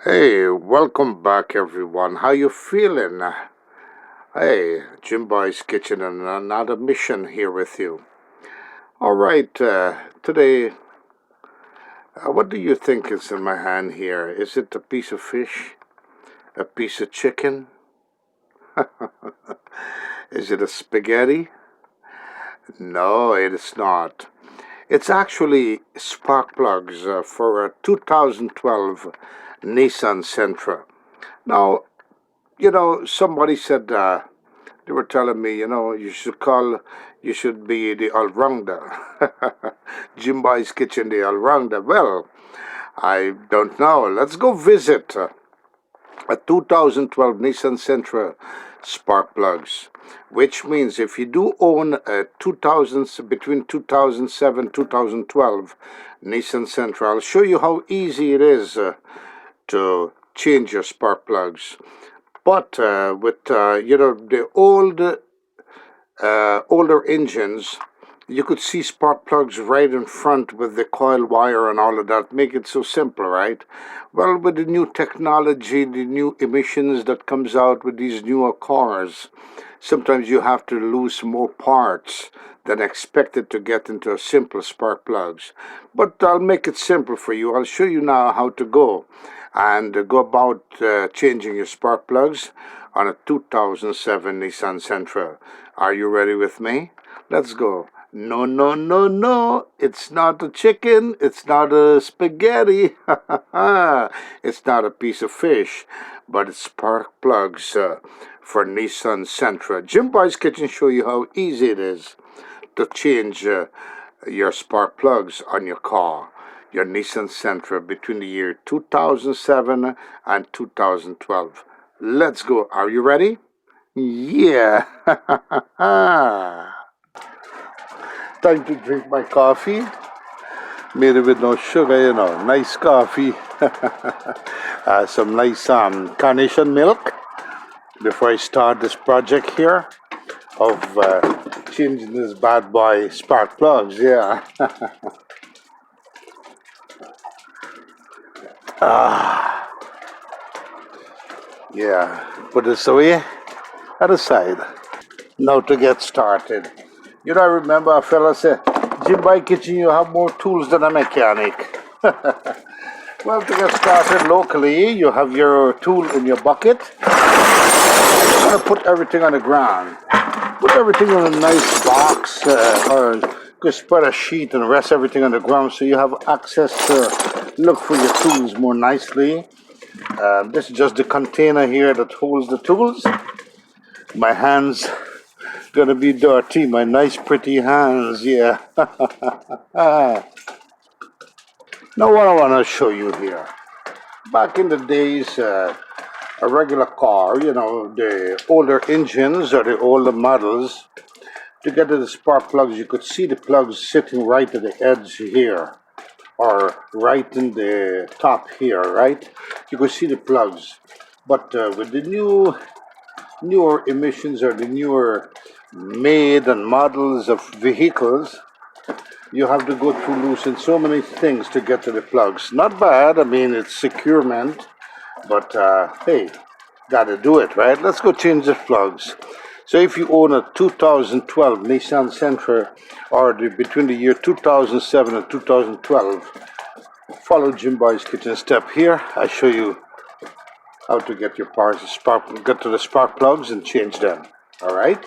Hey, welcome back everyone. How you feeling? Hey, Jim Boy's Kitchen and another mission here with you. All right, today, what do you think is in my hand here? Is it a piece of fish? A piece of chicken? Is it a spaghetti? No, it is not. It's actually spark plugs for a 2012 Nissan Sentra. Now, somebody said they were telling me, you should be the all-rounder. Jimbo's Kitchen, the all-rounder. Well, I don't know. Let's go visit a 2012 Nissan Sentra spark plugs, which means if you do own a 2000, between 2007 2012 Nissan Sentra, I'll show you how easy it is to change your spark plugs. But with the older engines, you could see spark plugs right in front with the coil wire and all of that. Make it so simple, right? Well, with the new technology, the new emissions that comes out with these newer cars, sometimes you have to lose more parts than expected to get into a simple spark plugs. But I'll make it simple for you. I'll show you now how to go and go about changing your spark plugs on a 2007 Nissan Sentra. Are you ready with me? Let's go. No, no, no, no. It's not a chicken. It's not a spaghetti. It's not a piece of fish, but it's spark plugs for Nissan Sentra. Jim Boy's Kitchen show you how easy it is to change your spark plugs on your car, your Nissan Sentra, between the year 2007 and 2012. Let's go. Are you ready? Yeah. Time to drink my coffee. Made it with no sugar, Nice coffee. Some nice carnation milk before I start this project here of changing this bad boy spark plugs. Yeah. Ah, yeah. Put this away at the side. Now to get started. I remember a fella said, Jim by Kitchen, you have more tools than a mechanic. Well, to get started locally, you have your tool in your bucket. You're going to put everything on the ground. Put everything in a nice box or just spread a sheet and rest everything on the ground so you have access to look for your tools more nicely. This is just the container here that holds the tools. My hands gonna be dirty. My nice pretty hands, yeah. Now what I wanna show you here. Back in the days, a regular car, the older engines or the older models, to get to the spark plugs, you could see the plugs sitting right at the edge here, or right in the top here, right? You could see the plugs. But with the newer emissions or the newer made and models of vehicles, you have to go through loosen so many things to get to the plugs. Not bad, I mean, it's securement, but hey, gotta do it, right? Let's go change the plugs. So if you own a 2012 Nissan Sentra or between the year 2007 and 2012, follow Jim Boy's Kitchen step here. I show you how to get your parts, get to the spark plugs and change them. All right.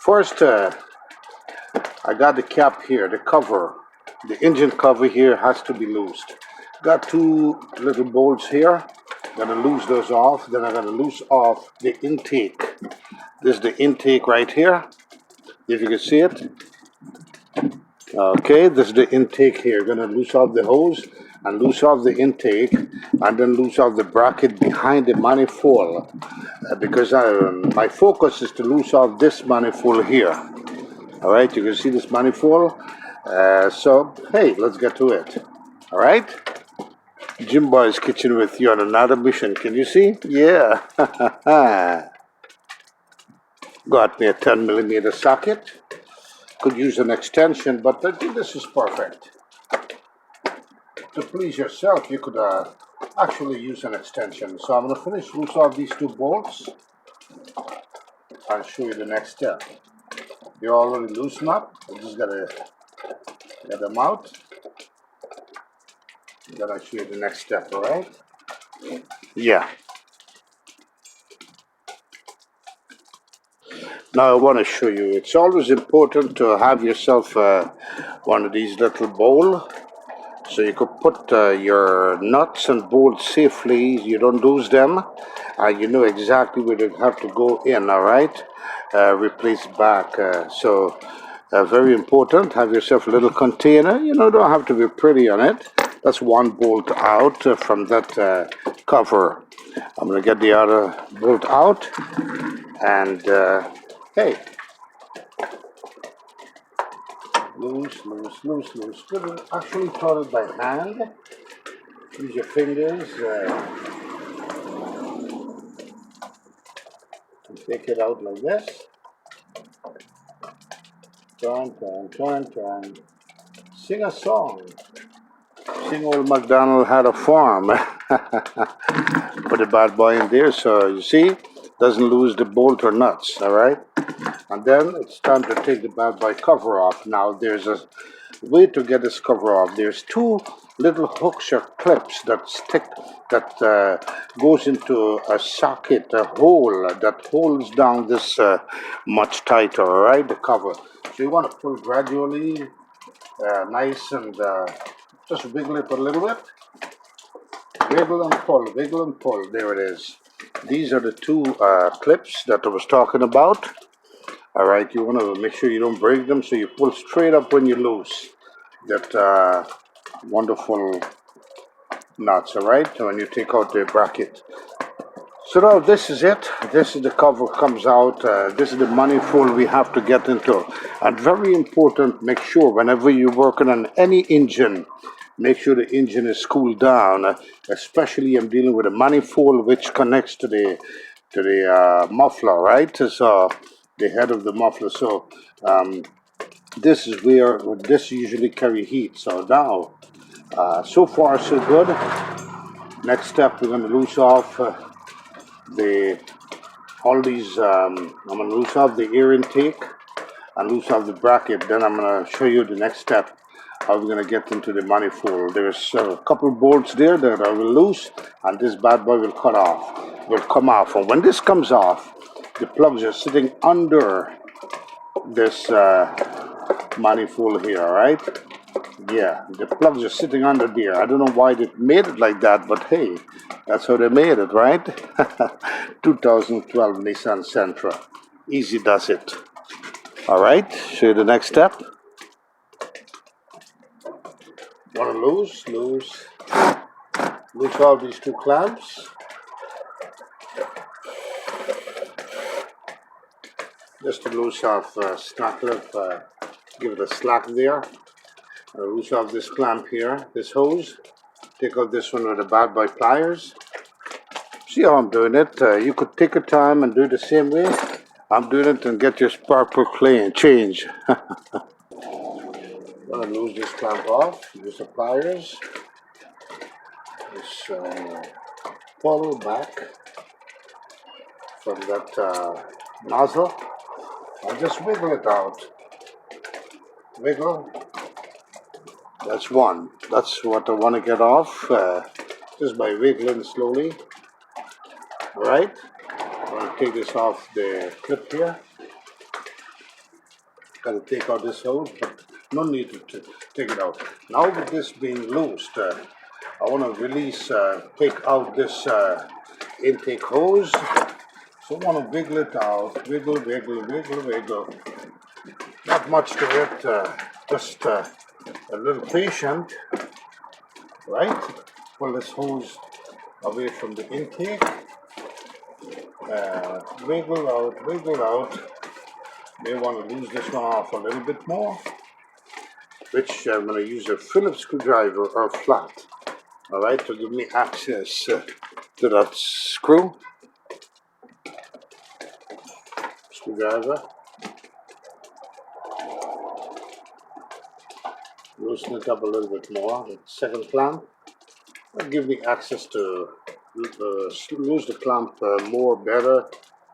First, I got the cap here, the cover. The engine cover here has to be loosed. Got two little bolts here. Gonna lose those off. Then I'm gonna loose off the intake. This is the intake right here. If you can see it. Okay, this is the intake here. Gonna loose off the hose and loose off the intake, and then loose off the bracket behind the manifold. Because my focus is to loose off this manifold here. All right, you can see this manifold. So, hey, let's get to it. All right? Jim Boy's Kitchen with you on another mission. Can you see? Yeah. Got me a 10mm socket. Could use an extension, but I think this is perfect. To please yourself, you could actually use an extension. So I'm going to finish loose off these two bolts. I'll show you the next step. They're already loosened up. I'm just going to get them out. Then I'll show you the next step, alright? Yeah. Now I want to show you, it's always important to have yourself one of these little bowls so you could put your nuts and bolts safely, you don't lose them, you know exactly where they have to go in, alright? Replace back, very important, have yourself a little container, you know, don't have to be pretty on it. That's one bolt out from that cover. I'm going to get the other bolt out, and hey, loose, loose, loose, loose. Good. Actually turn it by hand. Use your fingers and take it out like this. Turn, turn, turn, turn. Sing a song. Sing old MacDonald had a farm. Put the bad boy in there so you see, doesn't lose the bolt or nuts, alright? And then it's time to take the bad boy cover off. Now there's a way to get this cover off. There's two little hooks or clips that stick, that goes into a socket, a hole that holds down this much tighter, alright, the cover. So you want to pull gradually, nice, and just wiggle it a little bit. Wiggle and pull, wiggle and pull. There it is. These are the two clips that I was talking about. Alright, you want to make sure you don't break them, so you pull straight up when you loose that wonderful nuts, alright, when you take out the bracket. So now this is it. This is the cover comes out. This is the manifold we have to get into. And very important, make sure whenever you're working on any engine, make sure the engine is cooled down. Especially I'm dealing with a manifold which connects to the muffler, right? So the head of the muffler. So this is where this usually carry heat. So now, so far so good. Next step, we're going to loose off the all these. I'm going to loose off the air intake and loose off the bracket. Then I'm going to show you the next step. How we're going to get into the manifold. There's a couple bolts there that I will loose, and this bad boy will come off. And when this comes off, the plugs are sitting under this manifold here, alright? Yeah, the plugs are sitting under there. I don't know why they made it like that, but hey, that's how they made it, right? 2012 Nissan Sentra. Easy does it. Alright, show you the next step. Want to loose all these two clamps. Just to loose off slack lip, give it a slack there. Loose off this clamp here, this hose. Take out this one with the bad boy pliers. See how I'm doing it? You could take your time and do it the same way I'm doing it and get your spark plug clean change. Gonna lose this clamp off. Use the pliers. Just pull back from that nozzle and just wiggle it out. Wiggle. That's one. That's what I want to get off, just by wiggling slowly. Alright, I'm going to take this off the clip here. Got to take out this hose, but no need to take it out. Now with this being loosed, I want to release, take out this intake hose. So I want to wiggle it out. Wiggle, wiggle, wiggle, wiggle. Not much to it, just a little patient, right? Pull this hose away from the intake. Wiggle out, wiggle out. May want to lose this one off a little bit more, which I'm going to use a Phillips screwdriver or flat, alright, to give me access to that screw. Screwdriver. Loosen it up a little bit more. The second clamp. give me access to lose the clamp more better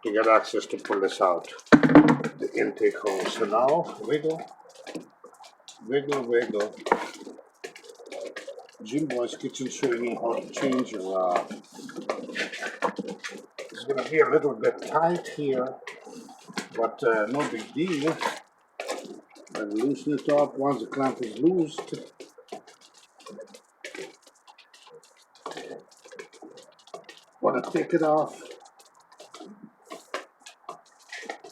to get access to pull this out. The intake hose. So now, wiggle, wiggle, wiggle. Jim Boy's Kitchen showing you how to change your, it's going to be a little bit tight here, but no big deal. And loosen it up once the clamp is loosed. Want to take it off.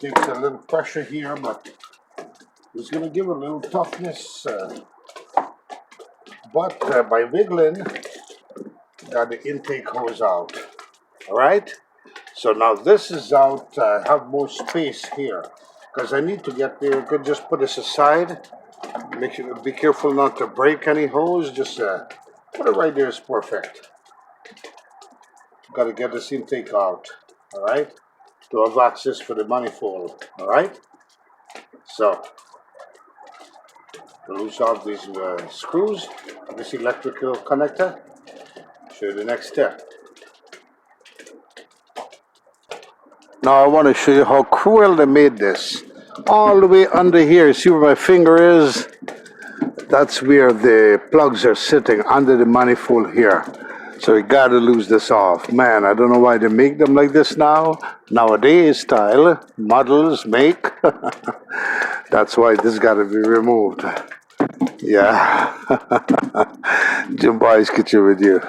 Takes a little pressure here, but it's going to give a little toughness. But by wiggling, got the intake hose out. All right. So now this is out. I have more space here because I need to get there. Could just put this aside. Make sure, be careful not to break any hose. Just put it right there. Is perfect. Got to get this intake out. All right. To have access for the manifold. All right. So to loose off these screws of this electrical connector. Show you the next step. Now I want to show you how cruel they made this. All the way under here, see where my finger is? That's where the plugs are sitting, under the manifold here. So you gotta lose this off. Man, I don't know why they make them like this now. Nowadays style, models make. That's why this gotta be removed. Yeah. Jim Boy's Kitchen with you.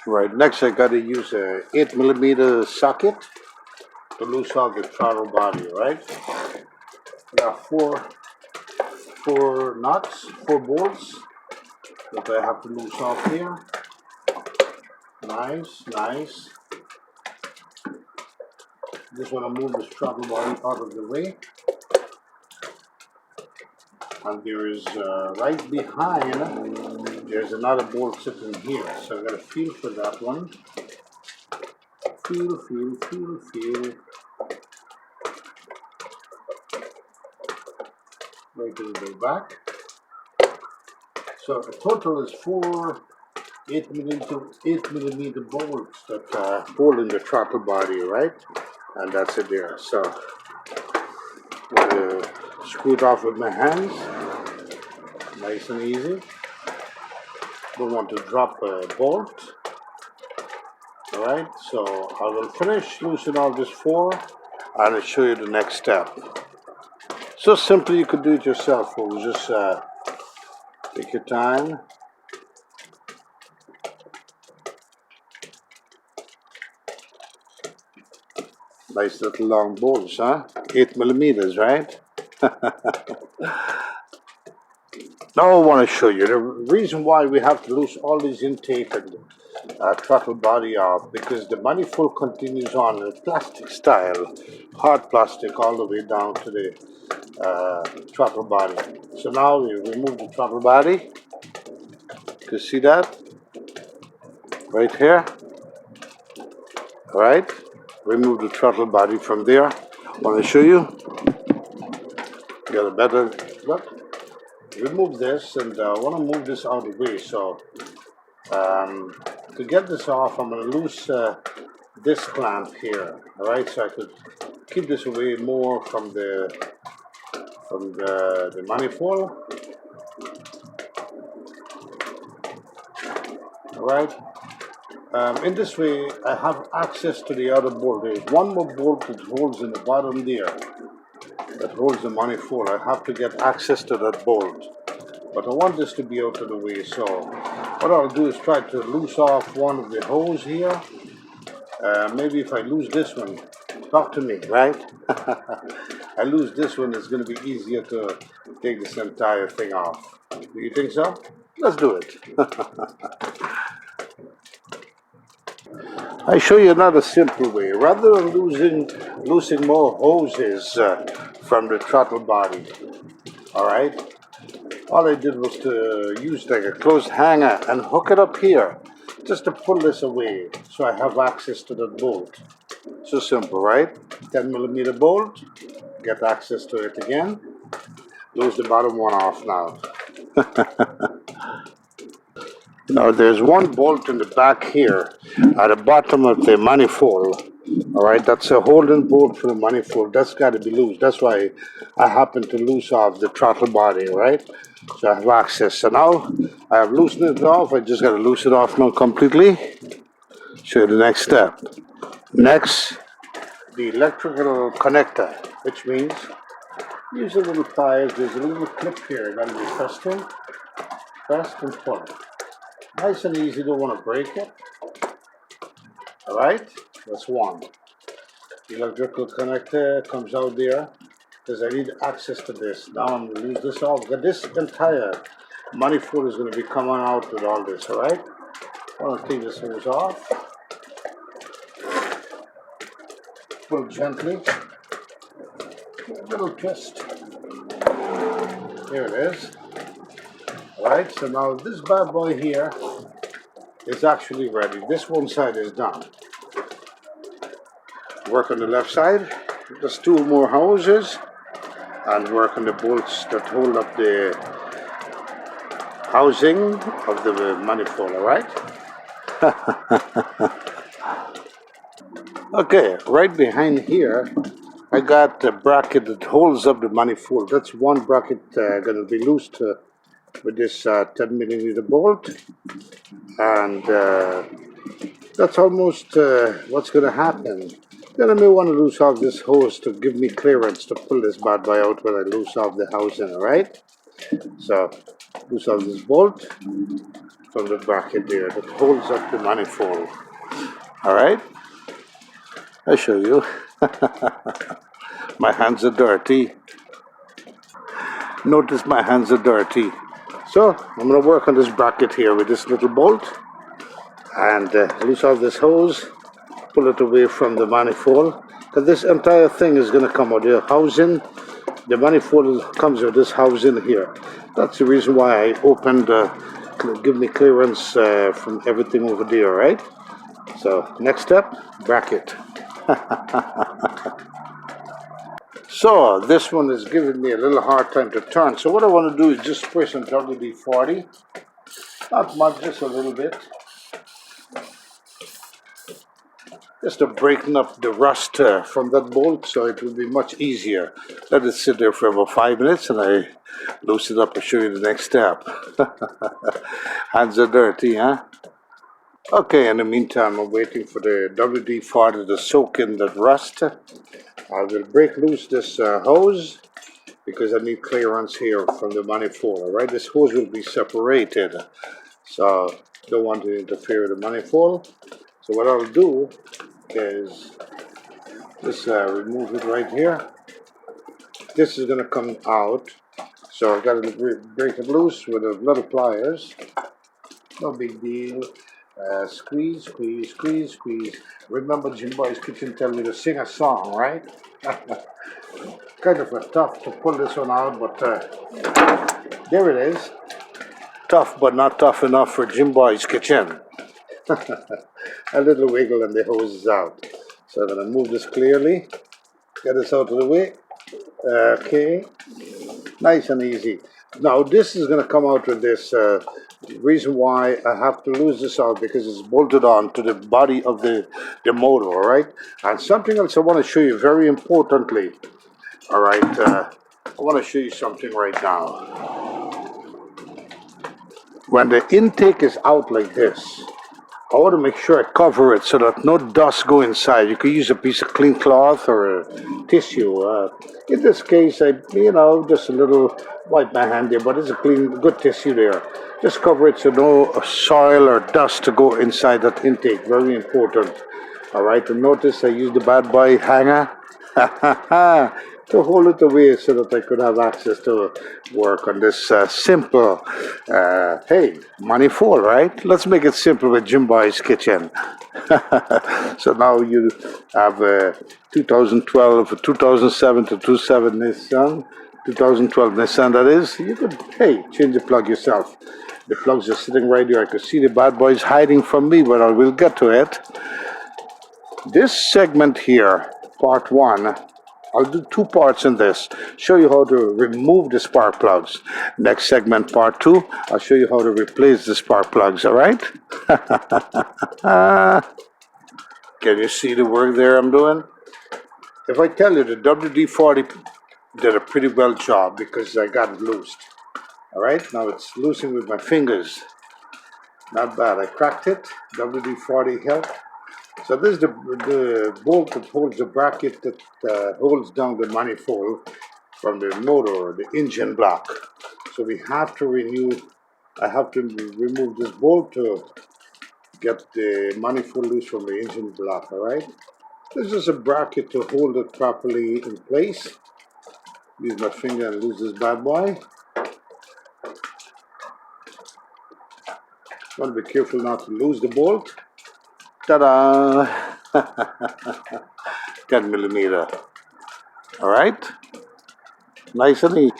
Right, next I gotta use a 8mm socket to loose off the throttle body, right? Got four nuts, 4 bolts that I have to loose off here. Nice, nice. Just want to move this throttle body out of the way. And there is right behind, there's another bolt sitting here. So I gotta feel for that one. Feel. Right to the back. So a total is 4 8mm bolts that hold in the throttle body, right? And that's it there. So I'm going to screw it off with my hands, nice and easy. Don't want to drop a bolt. All right, so I will finish loosening all this 4 and I'll show you the next step. So simply you could do it yourself, folks. Just take your time. Nice little long bolts, huh? 8mm, right? Now I want to show you the reason why we have to lose all these intake and throttle body off, because the manifold continues on in plastic style, hard plastic all the way down to the throttle body. So now we remove the throttle body. You can see that right here. All right, remove the throttle body from there. I want to show you. Get a better look. Remove this, and I want to move this out of the way. So to get this off, I'm going to loose this clamp here. All right, so I could keep this away more from the manifold. All right. In this way, I have access to the other bolt. There's one more bolt that holds in the bottom there, that holds the manifold. I have to get access to that bolt. But I want this to be out of the way, so what I'll do is try to loose off one of the hose here. Maybe if I lose this one, talk to me, right? I lose this one, it's going to be easier to take this entire thing off. Do you think so? Let's do it. I show you another simple way. Rather than losing more hoses from the throttle body, all right? All I did was to use like a closed hanger and hook it up here, just to pull this away, so I have access to that bolt. So simple, right? 10mm bolt, get access to it again. Lose the bottom one off now. Now there's one bolt in the back here at the bottom of the manifold. All right, that's a holding bolt for the manifold. That's got to be loose. That's why I happen to loose off the throttle body, right? So I have access. So now I have loosened it off. I just got to loosen it off now completely. Show you the next step. Next, the electrical connector, which means use a little pliers. There's a little clip here. Got to be pressed and pull. Nice and easy. Don't want to break it. All right, that's one. The electrical connector comes out there because I need access to this. Now I'm going to lose this off. But this entire manifold is going to be coming out with all this. All right, I want to take this hose off. Pull gently. A little twist. Here it is. Alright, so now this bad boy here is actually ready. This one side is done. Work on the left side. Just two more hoses and work on the bolts that hold up the housing of the manifold, alright? Okay, right behind here I got a bracket that holds up the manifold. That's one bracket going to be loosed with this 10 millimeter bolt, and that's almost what's going to happen. Then I may want to loose off this hose to give me clearance to pull this bad boy out when I loose off the housing, alright? So, loose off this bolt from the bracket there that holds up the manifold. Alright? I'll show you. My hands are dirty. Notice my hands are dirty. So, I'm going to work on this bracket here with this little bolt and loose off this hose, pull it away from the manifold, because this entire thing is going to come out. The housing, the manifold comes with this housing here. That's the reason why I opened, give me clearance from everything over there, right? So, next step, bracket. So, this one is giving me a little hard time to turn. So what I want to do is just spray some WD-40. Not much, just a little bit. Just to breaking up the rust from that bolt, so it will be much easier. Let it sit there for about 5 minutes and I loosen it up and show you the next step. Hands are dirty, huh? Okay, in the meantime, I'm waiting for the WD-40 to soak in that rust. I will break loose this hose because I need clearance here from the manifold. Alright, this hose will be separated, so don't want to interfere with the manifold. So what I'll do is just remove it right here. This is going to come out, so I've got to break it loose with a little pliers. No big deal. Squeeze, squeeze, squeeze, squeeze. Remember Jim Boy's Kitchen tell me to sing a song, right? Kind of tough to pull this one out, but there it is. Tough, but not tough enough for Jim Boy's Kitchen. A little wiggle and the hose is out. So I'm going to move this clearly. Get this out of the way. Okay. Nice and easy. Now this is going to come out with this. Reason why I have to lose this out because it's bolted on to the body of the motor, all right? And something else I want to show you very importantly, all right? I want to show you something right now. When the intake is out like this, I want to make sure I cover it so that no dust go inside. You could use a piece of clean cloth or a tissue. In this case, just a little, wipe my hand there, but it's a clean, good tissue there. Just cover it so no soil or dust to go inside that intake. Very important. All right, and notice I used the bad boy hanger to hold it away so that I could have access to work on this simple, hey, manifold, right? Let's make it simple with Jim Boy's Kitchen. So now you have 2012, 2007 to 2007 Nissan, 2012 Nissan that is. You could, hey, change the plug yourself. The plugs are sitting right here. I could see the bad boys hiding from me, but I will get to it. This segment here, part 1, I'll do two parts in this. Show you how to remove the spark plugs. Next segment, part 2, I'll show you how to replace the spark plugs, all right? Can you see the work there I'm doing? If I tell you the WD-40 did a pretty well job because I got it loosed. All right, now it's loosened with my fingers. Not bad. I cracked it. WD-40 helped. So this is the bolt that holds the bracket that holds down the manifold from the motor, the engine block. So we have to I have to remove this bolt to get the manifold loose from the engine block, all right? This is a bracket to hold it properly in place. Use my finger and lose this bad boy. Want to be careful not to lose the bolt. Ta-da! 10 millimeter. All right? Nice and easy.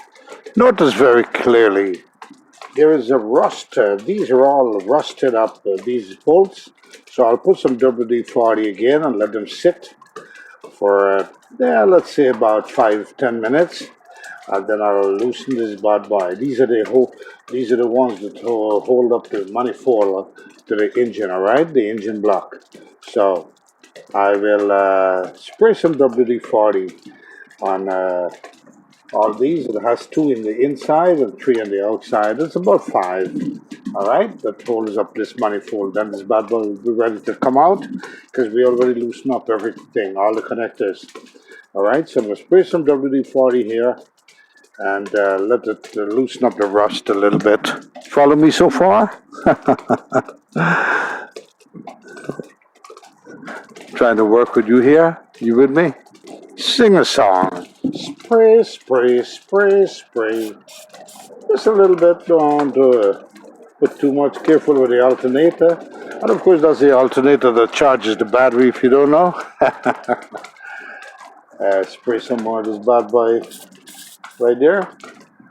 Notice very clearly there is a rust. These are all rusted up, these bolts. So I'll put some WD-40 again and let them sit for, let's say about 5-10 minutes. And then I'll loosen this bad boy. These are the ones that hold up the manifold to the engine, all right? The engine block. So I will spray some WD-40 on all these. It has 2 in the inside and 3 on the outside. It's about 5. All right, that holds up this manifold. Then this bad boy will be ready to come out because we already loosened up everything, all the connectors. All right, so I'm going to spray some WD-40 here and let it loosen up the rust a little bit. Follow me so far? Trying to work with you here. You with me? Sing a song. Spray, spray, spray, spray. Just a little bit. Don't put too much. Careful with the alternator. And of course, that's the alternator that charges the battery if you don't know. Spray some more of this bad boy right there.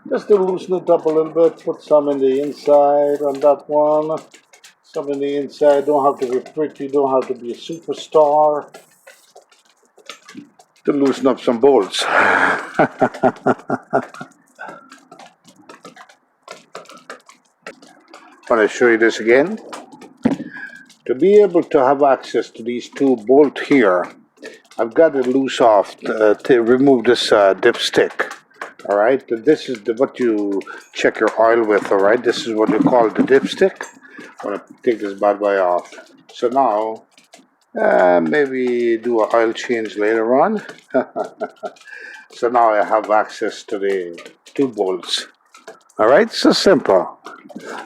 Just to loosen it up a little bit. Put some in the inside on that one. Some in the inside. Don't have to be pretty. Don't have to be a superstar. To loosen up some bolts. Want to show you this again? To be able to have access to these 2 bolts here, I've got to loose off to remove this dipstick. All right, this is what you check your oil with. All right, this is what you call the dipstick. I'm gonna take this bad boy off. So now, maybe do an oil change later on. So now I have access to the 2 bolts. All right, so simple.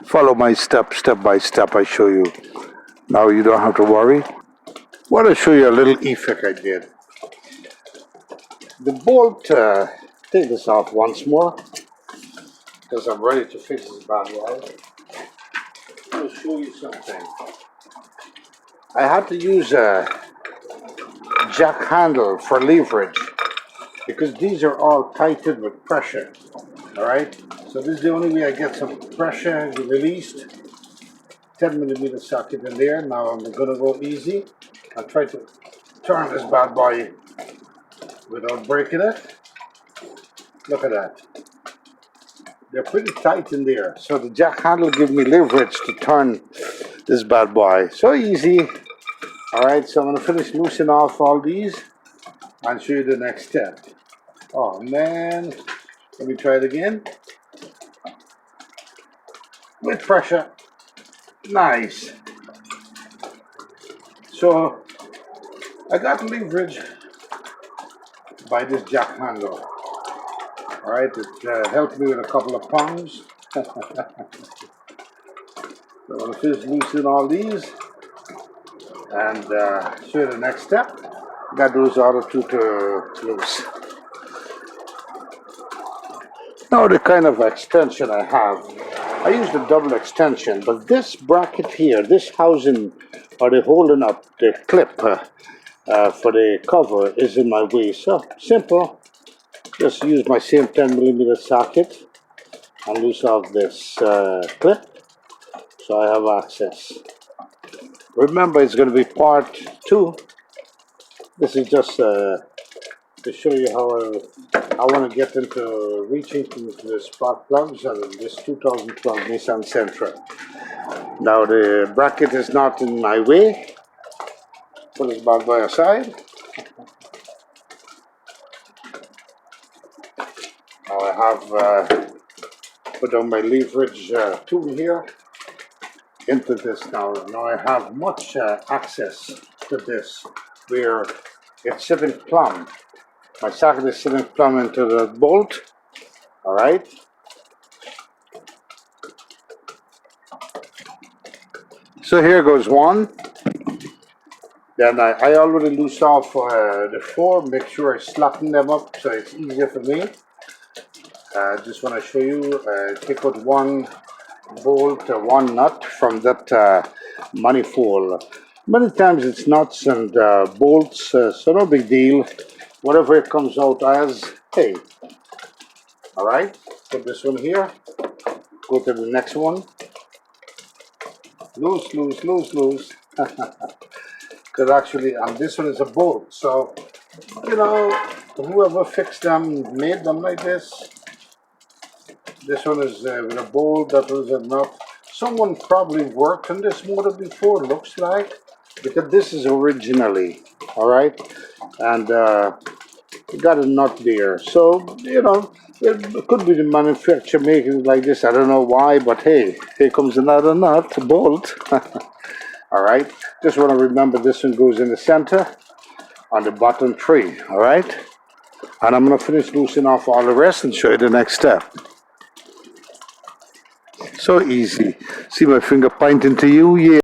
Follow my step by step. I show you. Now you don't have to worry. I want to show you a little effect I did. The bolt, take this off once more because I'm ready to fix this bad boy. I'll show you something. I had to use a jack handle for leverage because these are all tightened with pressure. All right, so this is the only way I get some pressure released. 10 millimeter socket in there. Now I'm gonna go easy. I'll try to turn this bad boy without breaking it. Look at that. They're pretty tight in there. So the jack handle gives me leverage to turn this bad boy. So easy. All right, so I'm gonna finish loosening off all these and show you the next step. Oh man, let me try it again. With pressure. Nice. So I got leverage by this jack handle. All right, it helped me with a couple of pounds. So I'm going to finish loosening all these and show you the next step. Got those other 2 to loose. Now the kind of extension I have, I use the double extension, but this bracket here, this housing, or the holding up the clip for the cover is in my way. So simple. Just use my same 10 millimeter socket and loose off this clip so I have access. Remember, it's going to be part 2. This is just to show you how I want to get into reaching into the spark plugs and this 2012 Nissan Sentra. Now the bracket is not in my way. Put it back by your side. Now I have put on my leverage tool here into this now. Now I have much access to this where it's sitting plumb. My socket is sitting plumb into the bolt. All right. So here goes one. Then I already loosed off the four. Make sure I slacken them up so it's easier for me. Just want to show you. Take out one bolt, one nut from that manifold. Many times it's nuts and bolts, so no big deal. Whatever it comes out as, hey. All right. Put this one here. Go to the next one. Loose, loose, loose, loose. Because actually, this one is a bolt. So, you know, whoever fixed them, made them like this. This one is with a bolt, that was a nut. Someone probably worked on this motor before, looks like. Because this is originally, all right? And you got a nut there. So, you know, it could be the manufacturer making it like this. I don't know why, but hey, here comes another nut, bolt. All right, just want to remember this one goes in the center on the bottom three, all right? And I'm going to finish loosening off all the rest and show you the next step. So easy. See my finger pointing to you? Yeah.